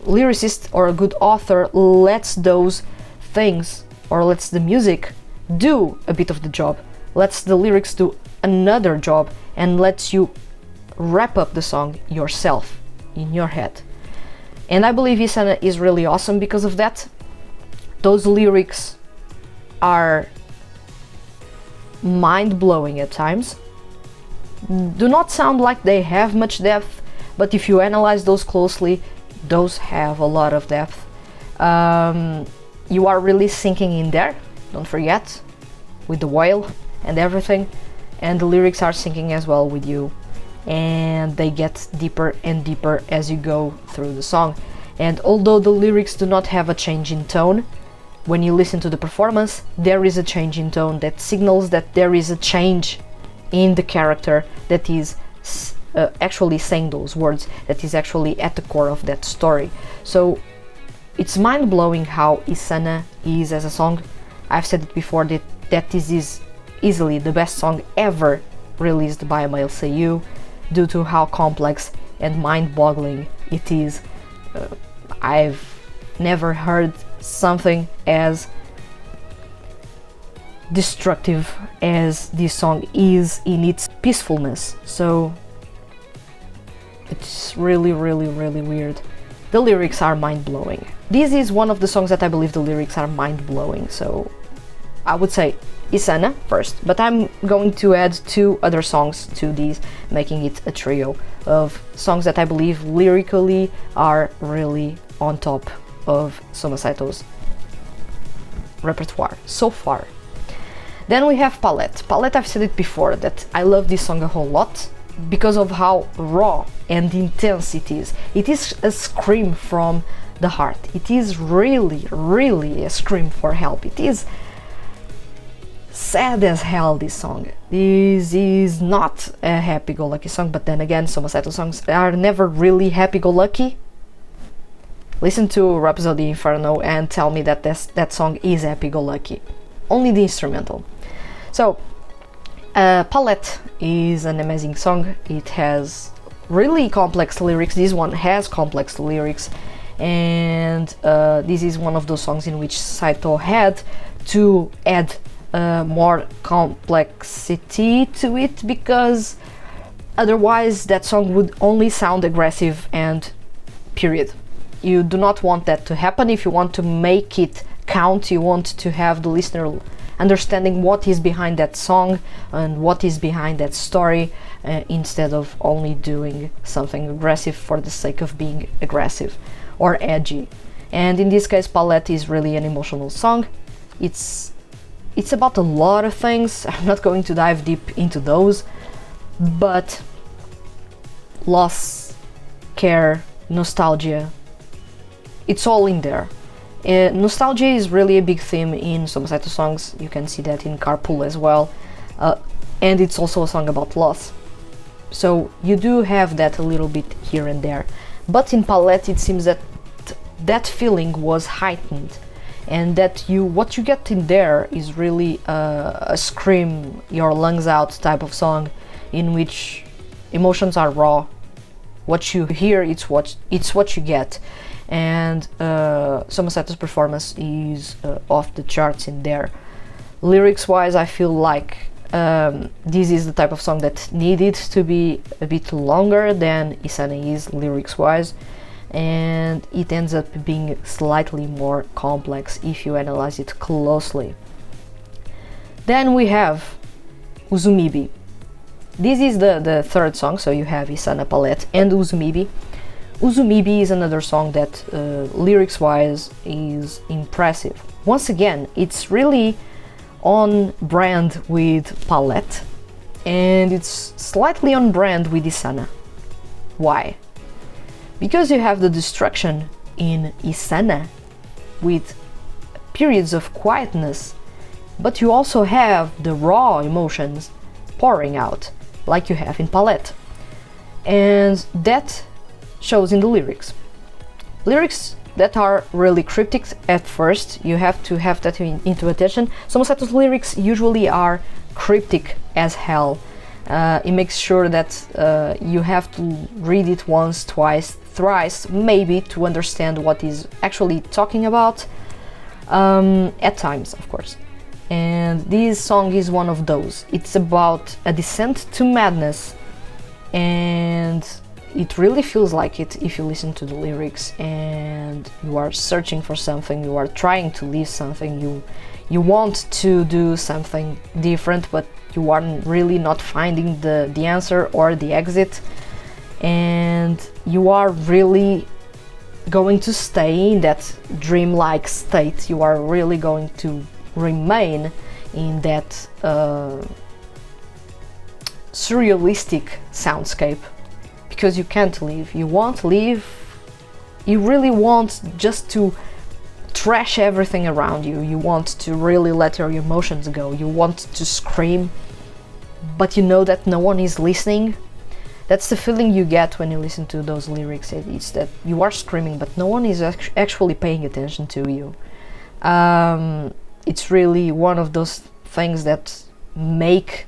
lyricist or a good author lets those things, or lets the music do a bit of the job, lets the lyrics do another job, and lets you wrap up the song yourself in your head. And I believe Isana is really awesome because of that. Those lyrics are mind-blowing at times, do not sound like they have much depth, but if you analyze those closely, those have a lot of depth. You are really sinking in there, don't forget, with the whale and everything, and the lyrics are sinking as well with you, and they get deeper and deeper as you go through the song. And although the lyrics do not have a change in tone, when you listen to the performance, there is a change in tone that signals that there is a change in the character that is actually saying those words, that is actually at the core of that story. So it's mind-blowing how Isana is as a song. I've said it before that this is easily the best song ever released by a male seiyuu, due to how complex and mind-boggling it is. I've never heard something as destructive as this song is in its peacefulness. So it's really weird. The lyrics are mind-blowing. This is one of the songs that I believe the lyrics are mind-blowing, so I would say Isana first, but I'm going to add 2 other songs to these, making it a trio of songs that I believe lyrically are really on top of Soma Saito's repertoire so far. Then we have Palette. Palette, I've said it before, that I love this song a whole lot because of how raw and intense it is. It is a scream from the heart. It is really a scream for help. It is sad as hell, this song. This is not a happy-go-lucky song, but then again, Soma Saito songs are never really happy-go-lucky. Listen to Rhapsody Inferno and tell me that that song is happy-go-lucky. Only the instrumental. So, Palette is an amazing song. It has really complex lyrics. This one has complex lyrics, and this is one of those songs in which Saito had to add more complexity to it, because otherwise that song would only sound aggressive and period. You do not want that to happen. If you want to make it count, you want to have the listener understanding what is behind that song and what is behind that story, instead of only doing something aggressive for the sake of being aggressive or edgy. And in this case, Palette is really an emotional song. It's about a lot of things. I'm not going to dive deep into those, but loss, care, nostalgia, it's all in there. Nostalgia is really a big theme in Soma Saito songs. You can see that in Carpool as well, and it's also a song about loss. So you do have that a little bit here and there, but in Palette it seems that that feeling was heightened, and that what you get in there is really a scream your lungs out type of song, in which emotions are raw. What you hear, it's what you get. And Soma Saito's performance is off the charts in there. Lyrics wise, I feel like this is the type of song that needed to be a bit longer than Isana is lyrics wise, and it ends up being slightly more complex if you analyze it closely. Then we have Uzumibi. This is the third song, so you have Isana, Palette and Uzumibi. Uzumibi is another song that lyrics-wise is impressive. Once again, it's really on brand with Palette, and it's slightly on brand with Isana. Why? Because you have the destruction in Isana with periods of quietness, but you also have the raw emotions pouring out, like you have in Palette. And that shows in the lyrics. Lyrics that are really cryptic at first, you have to have that into attention. Soma Saito's lyrics usually are cryptic as hell. It makes sure that you have to read it once, twice, thrice, maybe, to understand what he's actually talking about, at times, of course. And this song is one of those. It's about a descent to madness, and it really feels like it if you listen to the lyrics and you are searching for something, you are trying to leave something, you want to do something different, but you are really not finding the answer or the exit, and you are really going to stay in that dreamlike state. You are really going to remain in that surrealistic soundscape, because you can't leave. You won't leave. You really want just to trash everything around you. You want to really let your emotions go. You want to scream, but you know that no one is listening. That's the feeling you get when you listen to those lyrics. It's that you are screaming, but no one is actually paying attention to you. It's really one of those things that make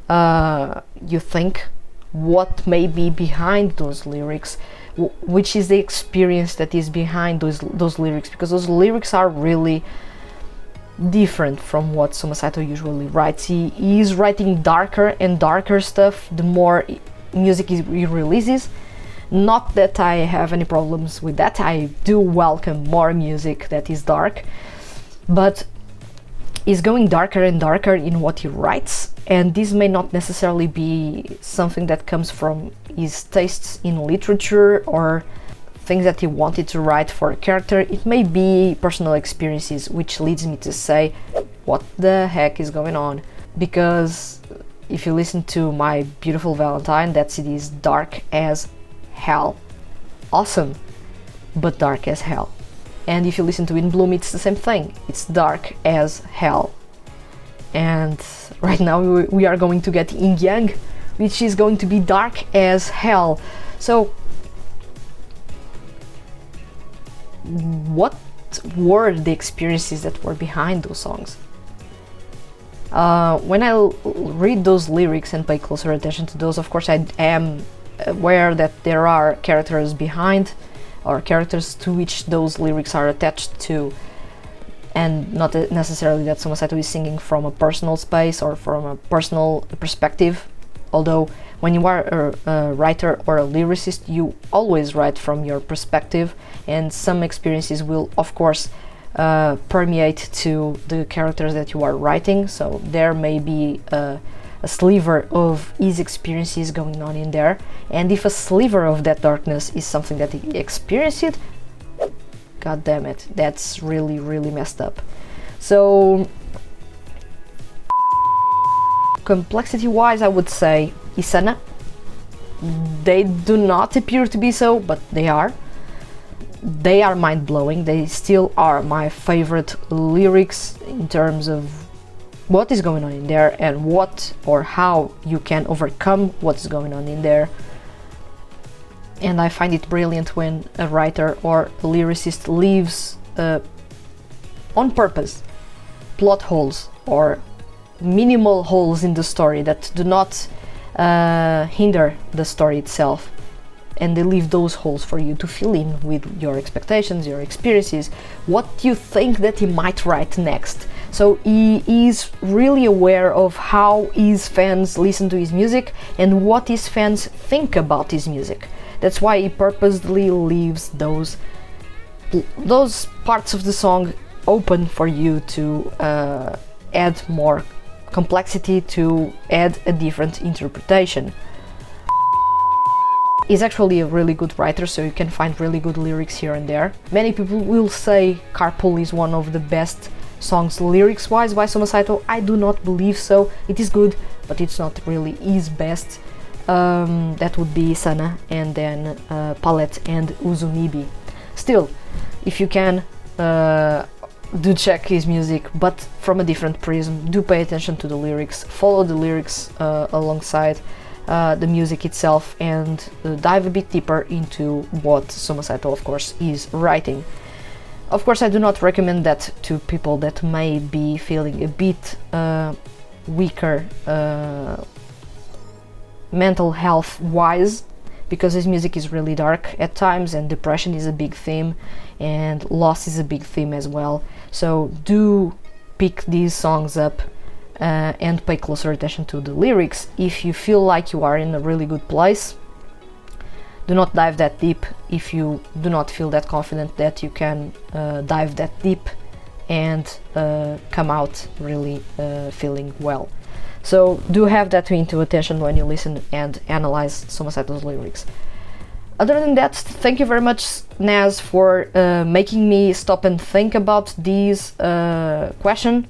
you think what may be behind those lyrics, which is the experience that is behind those lyrics, because those lyrics are really different from what Soma Saito usually writes. He is writing darker and darker stuff the more music he releases. Not that I have any problems with that. I do welcome more music that is dark, but he's going darker and darker in what he writes, and this may not necessarily be something that comes from his tastes in literature or things that he wanted to write for a character. It may be personal experiences, which leads me to say, what the heck is going on? Because if you listen to My Beautiful Valentine, that CD is dark as hell. Awesome, but dark as hell. And if you listen to In Bloom, it's the same thing. It's dark as hell. And right now we are going to get Yin Yang, which is going to be dark as hell. So what were the experiences that were behind those songs? When I read those lyrics and pay closer attention to those, of course I am aware that there are characters behind, or characters to which those lyrics are attached to, and not necessarily that Soma Saito is singing from a personal space or from a personal perspective. Although when you are a writer or a lyricist, you always write from your perspective, and some experiences will of course permeate to the characters that you are writing, so there may be a sliver of his experiences going on in there, and if a sliver of that darkness is something that he experienced, god damn it, that's really, really messed up. So complexity wise, I would say Isana. They do not appear to be so, but they are. They are mind-blowing. They still are my favorite lyrics in terms of what is going on in there and what or how you can overcome what's going on in there. And I find it brilliant when a writer or a lyricist leaves on purpose plot holes or minimal holes in the story that do not hinder the story itself, and they leave those holes for you to fill in with your expectations, your experiences, what you think that he might write next. So he is really aware of how his fans listen to his music and what his fans think about his music. That's why he purposely leaves those parts of the song open for you to add more complexity, to add a different interpretation. He's actually a really good writer, so you can find really good lyrics here and there. Many people will say Carpool is one of the best songs lyrics-wise by Soma Saito. I do not believe so. It is good, but it's not really his best. That would be Sana, and then Palette and Uzumibi. Still, if you can, do check his music, but from a different prism. Do pay attention to the lyrics, follow the lyrics alongside the music itself, and dive a bit deeper into what Soma Saito, of course, is writing. Of course, I do not recommend that to people that may be feeling a bit weaker mental health wise, because his music is really dark at times, and depression is a big theme, and loss is a big theme as well. So do pick these songs up and pay closer attention to the lyrics. If you feel like you are in a really good place, do not dive that deep. If you do not feel that confident that you can dive that deep and come out really feeling well. So do have that into attention when you listen and analyze Soma Saito's lyrics. Other than that, thank you very much, Naz, for making me stop and think about this question.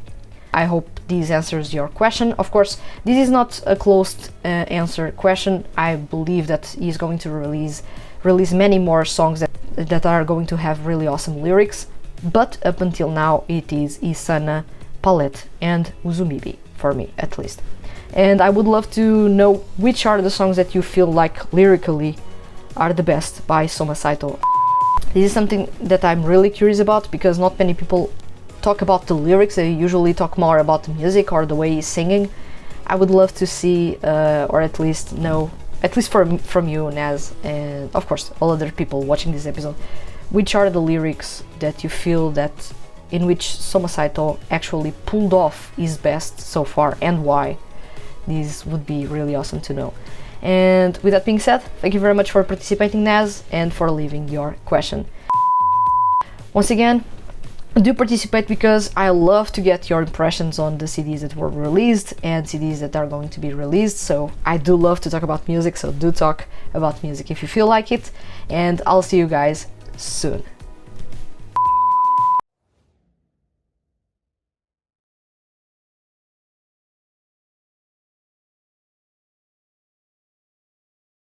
I hope this answers your question. Of course, this is not a closed answer question. I believe that he's going to release many more songs that are going to have really awesome lyrics, but up until now it is Isana, Palette and Uzumibi, for me at least. And I would love to know which are the songs that you feel like lyrically are the best by Soma Saito. This is something that I'm really curious about, because not many people talk about the lyrics. They usually talk more about the music or the way he's singing. I would love to see, or at least know, at least from you, Naz, and of course all other people watching this episode, which are the lyrics that you feel that in which Soma Saito actually pulled off his best so far, and why. This would be really awesome to know. And with that being said, thank you very much for participating, Naz, and for leaving your question. Once again, do participate, because I love to get your impressions on the CDs that were released and CDs that are going to be released. So I do love to talk about music, so do talk about music if you feel like it, and I'll see you guys soon.